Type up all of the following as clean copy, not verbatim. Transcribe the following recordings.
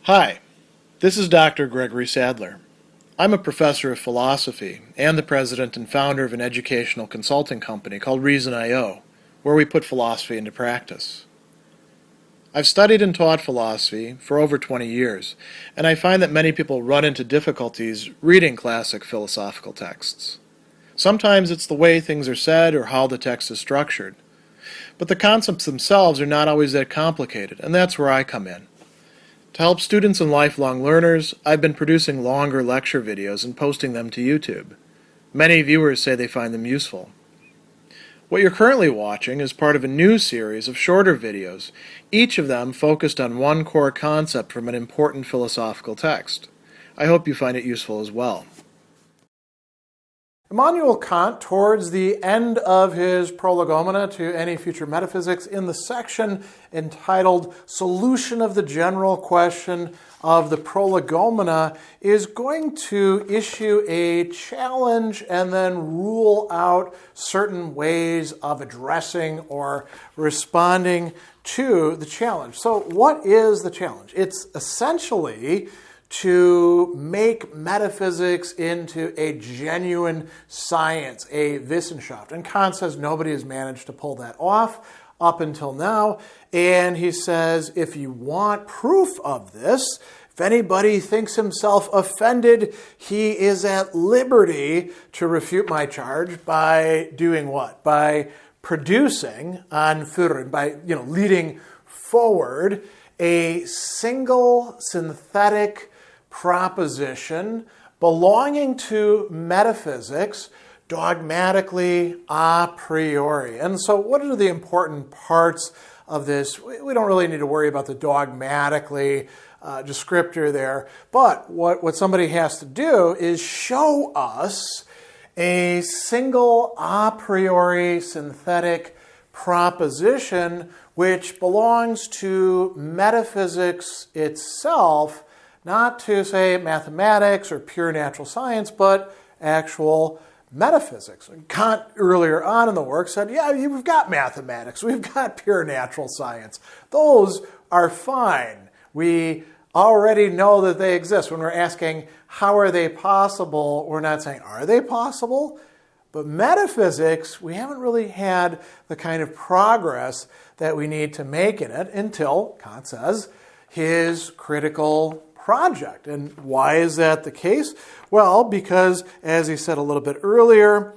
Hi, this is Dr. Gregory Sadler. I'm a professor of philosophy and the president and founder of an educational consulting company called Reason.io, where we put philosophy into practice. I've studied and taught philosophy for over 20 years, and I find that many people run into difficulties reading classic philosophical texts. Sometimes it's the way things are said or how the text is structured. But the concepts themselves are not always that complicated, and that's where I come in. To help students and lifelong learners, I've been producing longer lecture videos and posting them to YouTube. Many viewers say they find them useful. What you're currently watching is part of a new series of shorter videos, each of them focused on one core concept from an important philosophical text. I hope you find it useful as well. Immanuel Kant, towards the end of his Prolegomena to Any Future Metaphysics, in the section entitled Solution of the General Question of the Prolegomena, is going to issue a challenge and then rule out certain ways of addressing or responding to the challenge. So what is the challenge? It's essentially to make metaphysics into a genuine science, a Wissenschaft. And Kant says nobody has managed to pull that off up until now. And he says, if you want proof of this, if anybody thinks himself offended, he is at liberty to refute my charge by doing what? By producing, anführen, by leading forward a single synthetic proposition belonging to metaphysics dogmatically a priori. And so what are the important parts of this? We don't really need to worry about the dogmatically descriptor there, but what somebody has to do is show us a single a priori synthetic proposition which belongs to metaphysics itself, not to, say, mathematics or pure natural science, but actual metaphysics. And Kant, earlier on in the work, said, yeah, we've got mathematics, we've got pure natural science. Those are fine. We already know that they exist. When we're asking, how are they possible, we're not saying, are they possible? But metaphysics, we haven't really had the kind of progress that we need to make in it until, Kant says, his critical project. And why is that the case? Well, because, as he said a little bit earlier,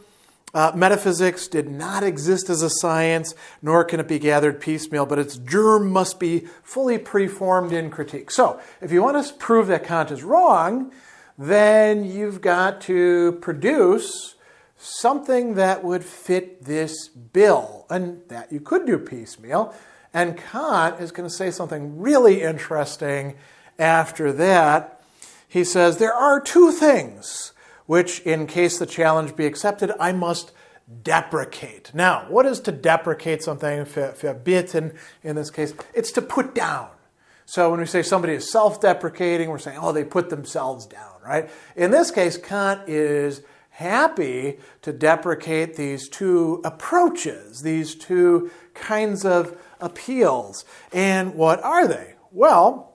metaphysics did not exist as a science, nor can it be gathered piecemeal, but its germ must be fully preformed in critique. So, if you want to prove that Kant is wrong, then you've got to produce something that would fit this bill, and that you could do piecemeal. And Kant is going to say something really interesting after that. He says, there are two things which, in case the challenge be accepted, I must deprecate. Now, what is to deprecate something, verbieten in this case? It's to put down. So when we say somebody is self-deprecating, we're saying, oh, they put themselves down, right? In this case, Kant is happy to deprecate these two approaches, these two kinds of appeals. And what are they? Well,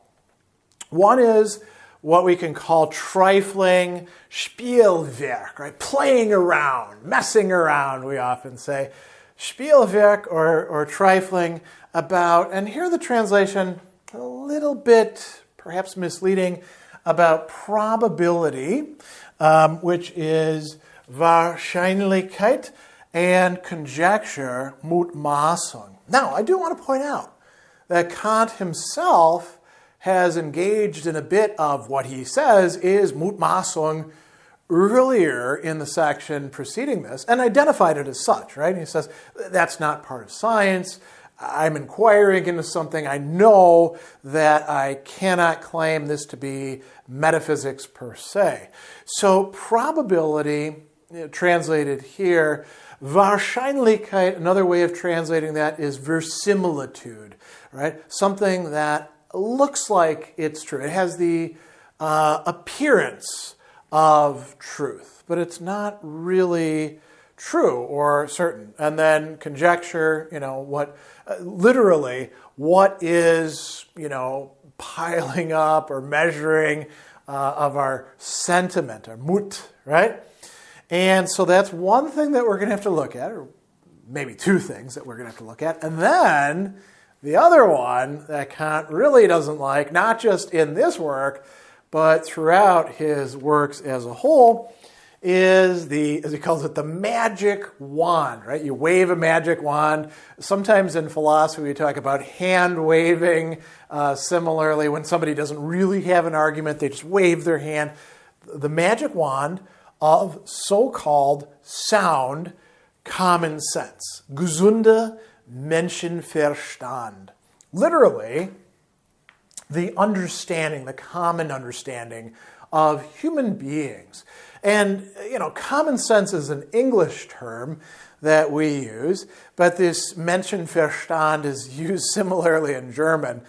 one is what we can call trifling Spielwerk, right? Playing around, messing around, we often say. Spielwerk or trifling about, and here the translation, a little bit perhaps misleading, about probability, which is Wahrscheinlichkeit, and conjecture, Mutmaßung. Now, I do want to point out that Kant himself has engaged in a bit of what he says is Mutmaßung earlier in the section preceding this, and identified it as such, right? He says, that's not part of science. I'm inquiring into something. I know that I cannot claim this to be metaphysics per se. So probability, translated here, Wahrscheinlichkeit, another way of translating that is verisimilitude, right? Something that looks like it's true. It has the appearance of truth, but it's not really true or certain. And then conjecture, what literally, what is, piling up or measuring of our sentiment, our Mut, right? And so that's one thing that we're going to have to look at, or maybe two things that we're going to have to look at. And then the other one that Kant really doesn't like, not just in this work, but throughout his works as a whole, is the, as he calls it, the magic wand, right? You wave a magic wand. Sometimes in philosophy we talk about hand waving. Similarly, when somebody doesn't really have an argument, they just wave their hand. The magic wand of so-called sound common sense. Gesunde Menchenverstand. Literally, the understanding, the common understanding of human beings. And, common sense is an English term that we use, but this Menchenverstand is used similarly in German.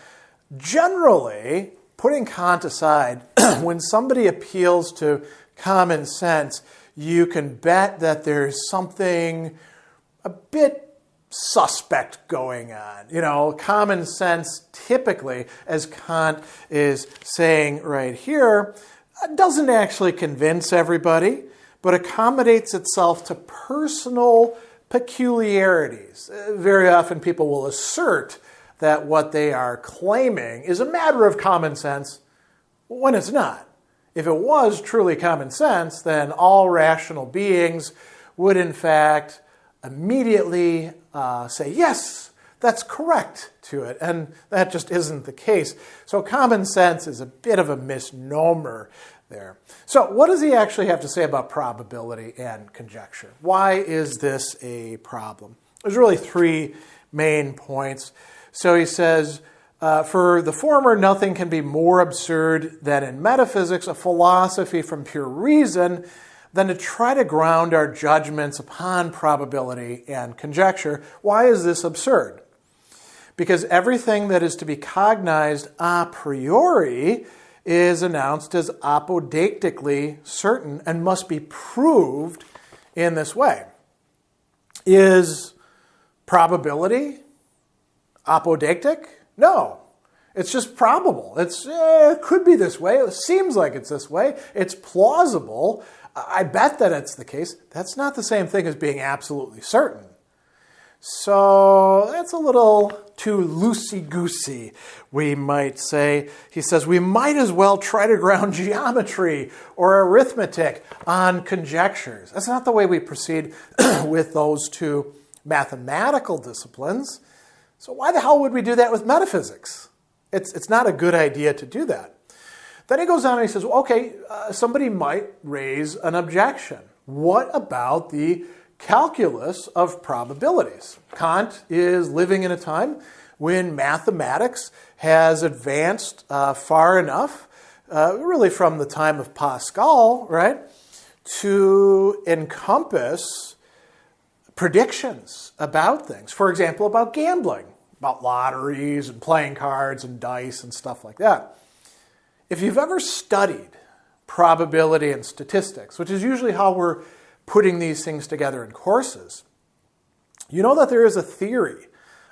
Generally, putting Kant aside, when somebody appeals to common sense, you can bet that there's something a bit suspect going on. Common sense typically, as Kant is saying right here, doesn't actually convince everybody, but accommodates itself to personal peculiarities. Very often people will assert that what they are claiming is a matter of common sense when it's not. If it was truly common sense, then all rational beings would in fact immediately say, yes, that's correct to it. And that just isn't the case. So common sense is a bit of a misnomer there. So what does he actually have to say about probability and conjecture? Why is this a problem? There's really three main points. So he says, for the former, nothing can be more absurd than in metaphysics, a philosophy from pure reason, than to try to ground our judgments upon probability and conjecture. Why is this absurd? Because everything that is to be cognized a priori is announced as apodeictically certain and must be proved in this way. Is probability apodeictic? No. It's just probable. It could be this way. It seems like it's this way. It's plausible. I bet that it's the case. That's not the same thing as being absolutely certain. So that's a little too loosey-goosey, we might say. He says we might as well try to ground geometry or arithmetic on conjectures. That's not the way we proceed with those two mathematical disciplines. So why the hell would we do that with metaphysics? It's not a good idea to do that. Then he goes on and he says, somebody might raise an objection. What about the calculus of probabilities? Kant is living in a time when mathematics has advanced far enough, really from the time of Pascal, right, to encompass predictions about things. For example, about gambling, about lotteries and playing cards and dice and stuff like that. If you've ever studied probability and statistics, which is usually how we're putting these things together in courses, you know that there is a theory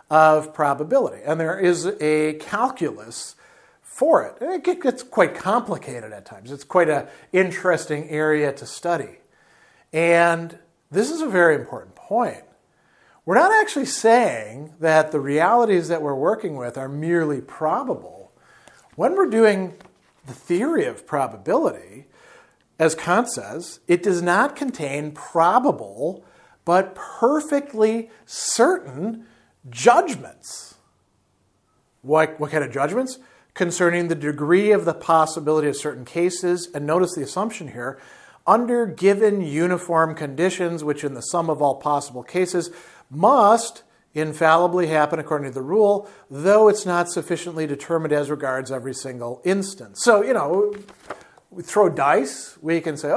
of probability, and there is a calculus for it. And it gets quite complicated at times. It's quite an interesting area to study. And this is a very important point. We're not actually saying that the realities that we're working with are merely probable. When we're doing the theory of probability, as Kant says, it does not contain probable but perfectly certain judgments. What kind of judgments? Concerning the degree of the possibility of certain cases, and notice the assumption here, under given uniform conditions, which in the sum of all possible cases must infallibly happen according to the rule, though it's not sufficiently determined as regards every single instance. So, we throw dice, we can say,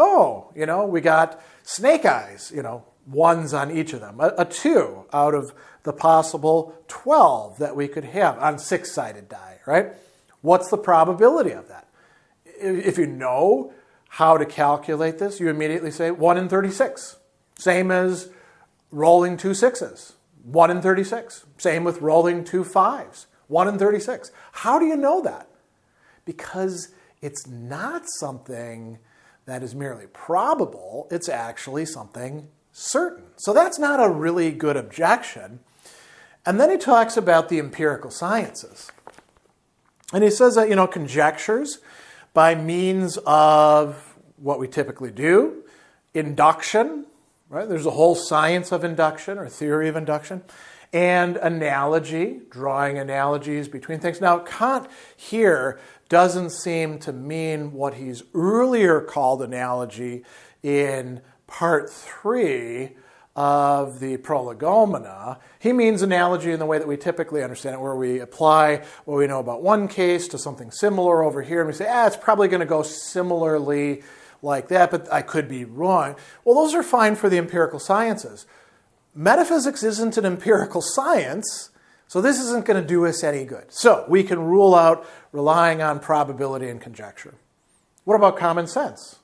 we got snake eyes, ones on each of them, a 2 out of the possible 12 that we could have on 6-sided die, right? What's the probability of that? If you know how to calculate this, you immediately say 1 in 36. Same as rolling 2 6s. 1 in 36. Same with rolling 2 5s. 1 in 36. How do you know that? Because it's not something that is merely probable, it's actually something certain. So that's not a really good objection. And then he talks about the empirical sciences. And he says that, conjectures by means of what we typically do, induction, right? There's a whole science of induction or theory of induction, and analogy, drawing analogies between things. Now, Kant here doesn't seem to mean what he's earlier called analogy in part 3 of the Prolegomena. He means analogy in the way that we typically understand it, where we apply what we know about one case to something similar over here, and we say, it's probably going to go similarly like that, but I could be wrong. Well, those are fine for the empirical sciences. Metaphysics isn't an empirical science, so this isn't going to do us any good. So we can rule out relying on probability and conjecture. What about common sense?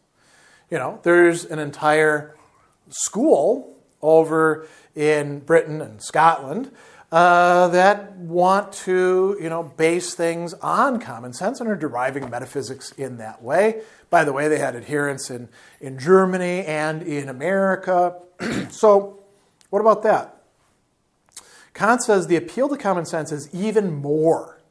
There's an entire school over in Britain and Scotland that want to, base things on common sense and are deriving metaphysics in that way. By the way, they had adherents in Germany and in America. So what about that? Kant says the appeal to common sense is even more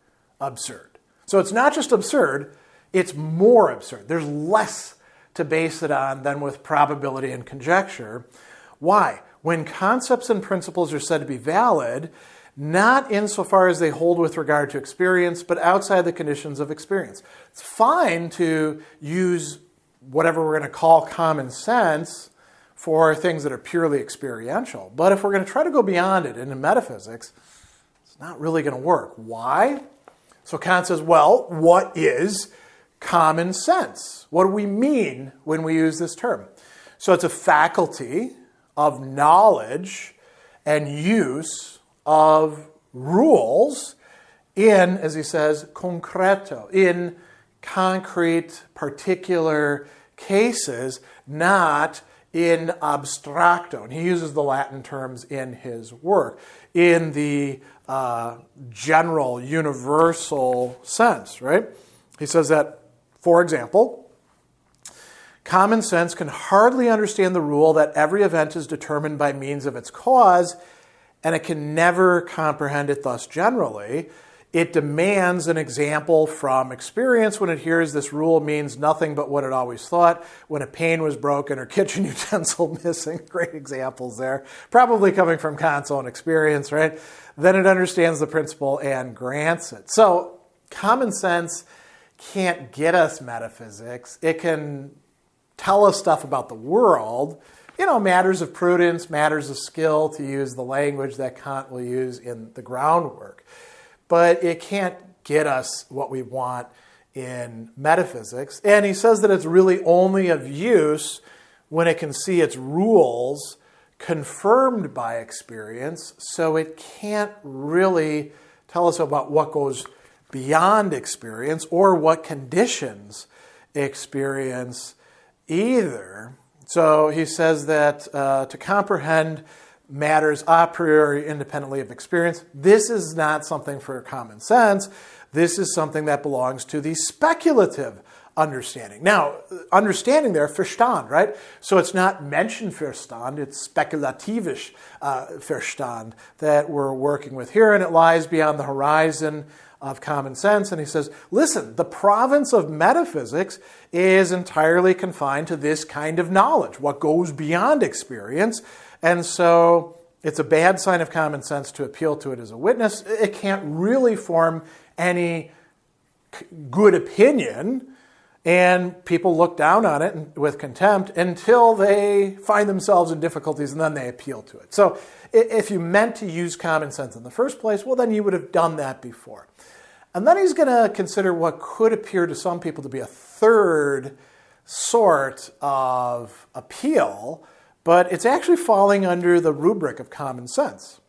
absurd. So it's not just absurd, it's more absurd. There's less to base it on than with probability and conjecture. Why? When concepts and principles are said to be valid, not insofar as they hold with regard to experience, but outside the conditions of experience. It's fine to use whatever we're going to call common sense for things that are purely experiential. But if we're going to try to go beyond it into metaphysics, it's not really going to work. Why? So Kant says, well, what is common sense? What do we mean when we use this term? So it's a faculty of knowledge and use of rules in, as he says, concreto, in concrete, particular cases, not in abstracto. And he uses the Latin terms in his work, in the general, universal sense, right? He says that, for example, common sense can hardly understand the rule that every event is determined by means of its cause, and it can never comprehend it thus generally. It demands an example from experience when it hears this rule means nothing but what it always thought. When a pane was broken or kitchen utensil missing, great examples there, probably coming from Kant's own experience, right? Then it understands the principle and grants it. So common sense can't get us metaphysics. It can tell us stuff about the world, matters of prudence, matters of skill, to use the language that Kant will use in the groundwork. But it can't get us what we want in metaphysics. And he says that it's really only of use when it can see its rules confirmed by experience, so it can't really tell us about what goes beyond experience or what conditions experience either. So he says that to comprehend matters a priori independently of experience, this is not something for common sense. This is something that belongs to the speculative understanding. Now, understanding there, Verstand, right? So it's not Menchenverstand, it's spekulativisch Verstand that we're working with here, and it lies beyond the horizon of common sense. And he says, listen, the province of metaphysics is entirely confined to this kind of knowledge, what goes beyond experience. And so it's a bad sign of common sense to appeal to it as a witness. It can't really form any good opinion, and people look down on it with contempt until they find themselves in difficulties, and then they appeal to it. So if you meant to use common sense in the first place, well, then you would have done that before. And then he's going to consider what could appear to some people to be a third sort of appeal, but it's actually falling under the rubric of common sense.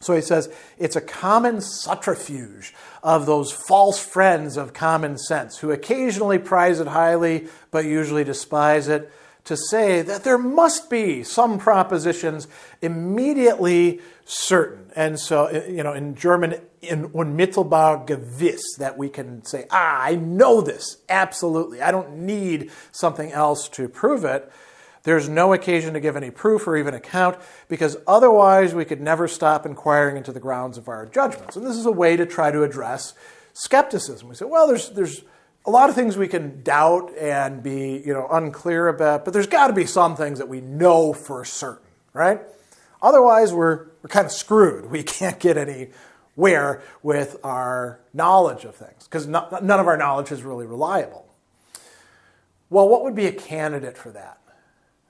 So he says, it's a common subterfuge of those false friends of common sense who occasionally prize it highly but usually despise it, to say that there must be some propositions immediately certain. And so, in German, unmittelbar gewiss, that we can say, I know this, absolutely. I don't need something else to prove it. There's no occasion to give any proof or even account, because otherwise we could never stop inquiring into the grounds of our judgments. And this is a way to try to address skepticism. We say, well, there's a lot of things we can doubt and be unclear about, but there's got to be some things that we know for certain, right? Otherwise, we're kind of screwed. We can't get anywhere with our knowledge of things, because none of our knowledge is really reliable. Well, what would be a candidate for that?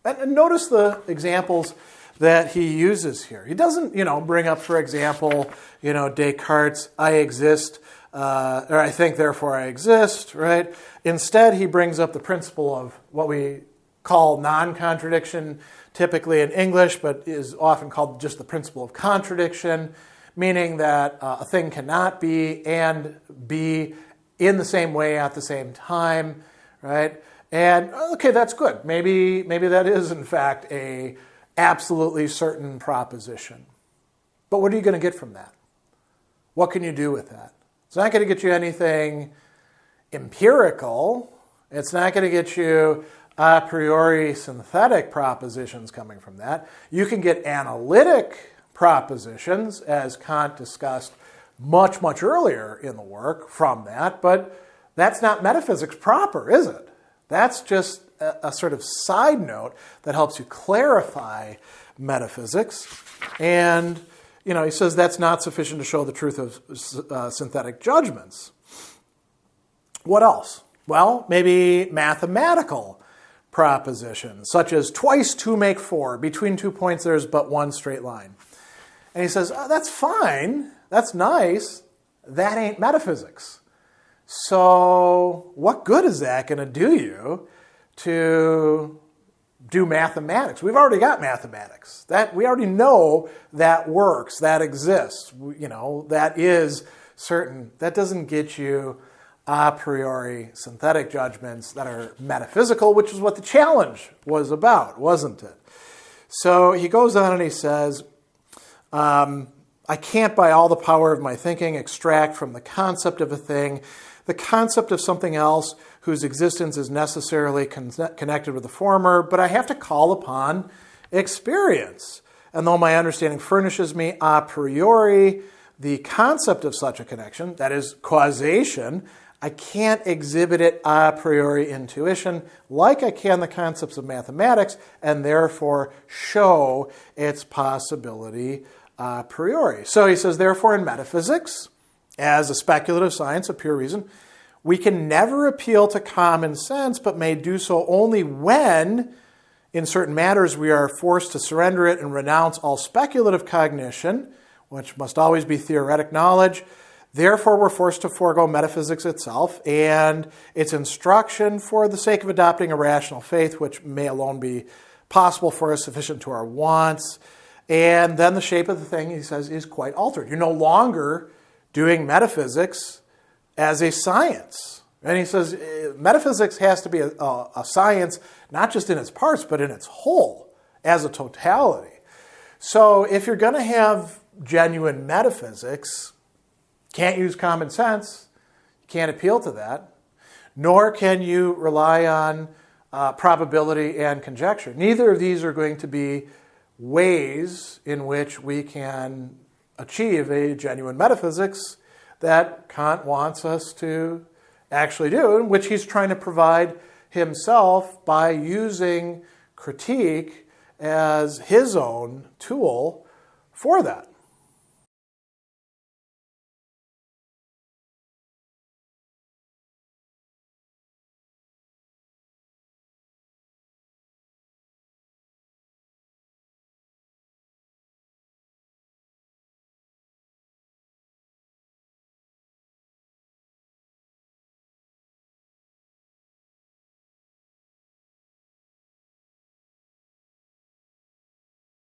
And notice the examples that he uses here. He doesn't, bring up, for example, Descartes' I exist, or I think, therefore I exist, right? Instead, he brings up the principle of what we call non-contradiction, typically in English, but is often called just the principle of contradiction, meaning that a thing cannot be and be in the same way at the same time, right? And, okay, that's good. Maybe that is, in fact, a absolutely certain proposition. But what are you going to get from that? What can you do with that? It's not going to get you anything empirical. It's not going to get you a priori synthetic propositions coming from that. You can get analytic propositions, as Kant discussed much, much earlier in the work, from that, but that's not metaphysics proper, is it? That's just a sort of side note that helps you clarify metaphysics. And he says that's not sufficient to show the truth of synthetic judgments. What else? Well, maybe mathematical propositions, such as twice 2 make 4. Between 2 points, there's but one straight line. And he says, that's fine. That's nice. That ain't metaphysics. So what good is that going to do you to do mathematics? We've already got mathematics. That we already know that works, that exists. That is certain. That doesn't get you a priori synthetic judgments that are metaphysical, which is what the challenge was about, wasn't it? So he goes on and he says, I can't by all the power of my thinking extract from the concept of a thing the concept of something else whose existence is necessarily connected with the former, but I have to call upon experience. And though my understanding furnishes me a priori the concept of such a connection, that is causation, I can't exhibit it a priori intuition like I can the concepts of mathematics, and therefore show its possibility a priori. So he says, therefore, in metaphysics, as a speculative science of pure reason, we can never appeal to common sense, but may do so only when, in certain matters, we are forced to surrender it and renounce all speculative cognition, which must always be theoretic knowledge. Therefore, we're forced to forego metaphysics itself and its instruction for the sake of adopting a rational faith, which may alone be possible for us, sufficient to our wants. And then the shape of the thing, he says, is quite altered. You're no longer doing metaphysics as a science. And he says metaphysics has to be a science, not just in its parts, but in its whole, as a totality. So if you're going to have genuine metaphysics, can't use common sense, can't appeal to that, nor can you rely on probability and conjecture. Neither of these are going to be ways in which we can achieve a genuine metaphysics that Kant wants us to actually do, in which he's trying to provide himself by using critique as his own tool for that.